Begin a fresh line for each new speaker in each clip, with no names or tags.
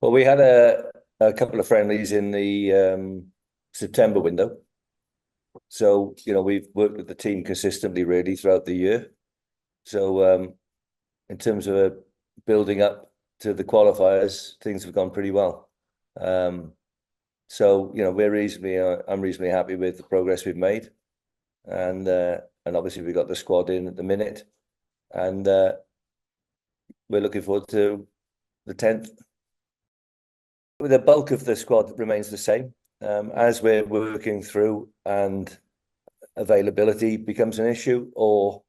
Well, we had a couple of friendlies in the September window. So, we've worked with the team consistently really throughout the year. So, in terms of building up to the qualifiers, things have gone pretty well. Um, so, I'm reasonably happy with the progress we've made. And obviously we've got the squad in at the minute. And we're looking forward to the 10th. The bulk of the squad remains the same. As we're working through and availability becomes an issue, or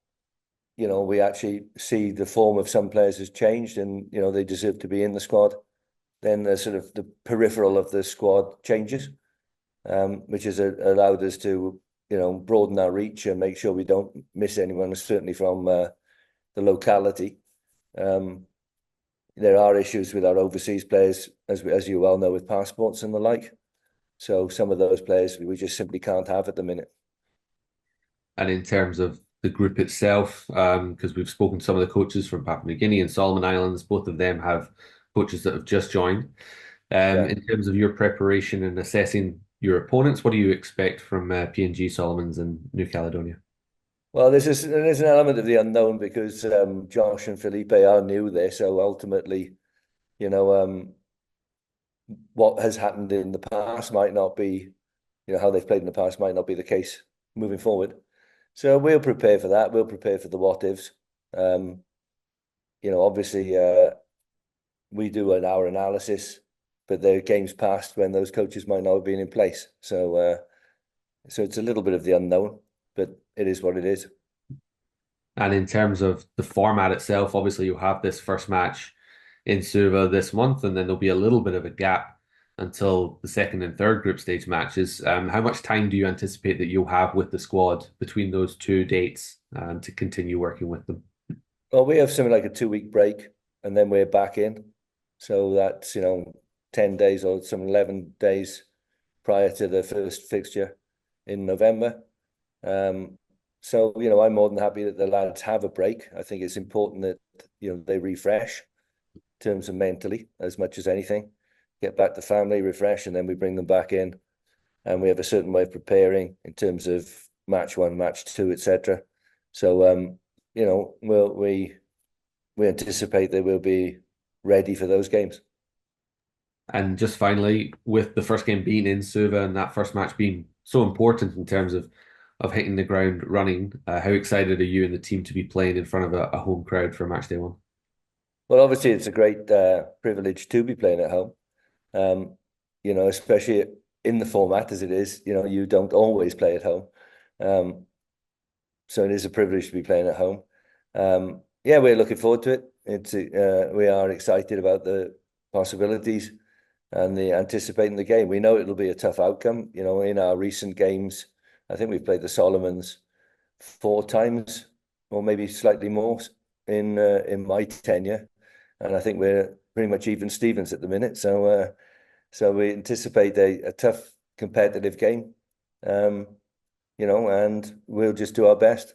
we actually see the form of some players has changed and they deserve to be in the squad, then the sort of the peripheral of the squad changes, which has allowed us to broaden our reach and make sure we don't miss anyone, certainly from the locality. There are issues with our overseas players, as you well know, with passports and the like. So some of those players we just simply can't have at the minute.
And in terms of the group itself, because we've spoken to some of the coaches from Papua New Guinea and Solomon Islands, both of them have coaches that have just joined.
Yeah.
In terms of your preparation and assessing your opponents, what do you expect from PNG, Solomons, and New Caledonia?
Well, there's an element of the unknown because Josh and Felipe are new there. So ultimately, you know, um, what has happened in the past might not be, how they've played in the past might not be the case moving forward. So we'll prepare for that. We'll prepare for the what ifs. Um, obviously, we do our analysis, but there are games past when those coaches might not have been in place. So it's a little bit of the unknown, but it is what it is.
And in terms of the format itself, obviously you'll have this first match in Suva this month, and then there'll be a little bit of a gap until the second and third group stage matches. How much time do you anticipate that you'll have with the squad between those two dates to continue working with them?
Well, we have something like a 2 week break, and then we're back in. So that's 10 days or some 11 days prior to the first fixture in November. Um, so I'm more than happy that the lads have a break. I think it's important that they refresh in terms of mentally as much as anything. Get back to family, refresh, and then we bring them back in. And we have a certain way of preparing in terms of match one, match two, etc. So we anticipate they will be ready for those games.
And just finally, with the first game being in Suva and that first match being so important in terms of hitting the ground running, how excited are you and the team to be playing in front of a home crowd for match day one?
Well, obviously, it's a great privilege to be playing at home. Um, especially in the format as it is. You don't always play at home, um, so it is a privilege to be playing at home. Yeah, we're looking forward to it. We are excited about the possibilities and the anticipating the game. We know it'll be a tough outcome. In our recent games, I think we've played the Solomons 4 times, or maybe slightly more in my tenure, and I think we're pretty much even Stevens at the minute. So we anticipate a tough competitive game, and we'll just do our best.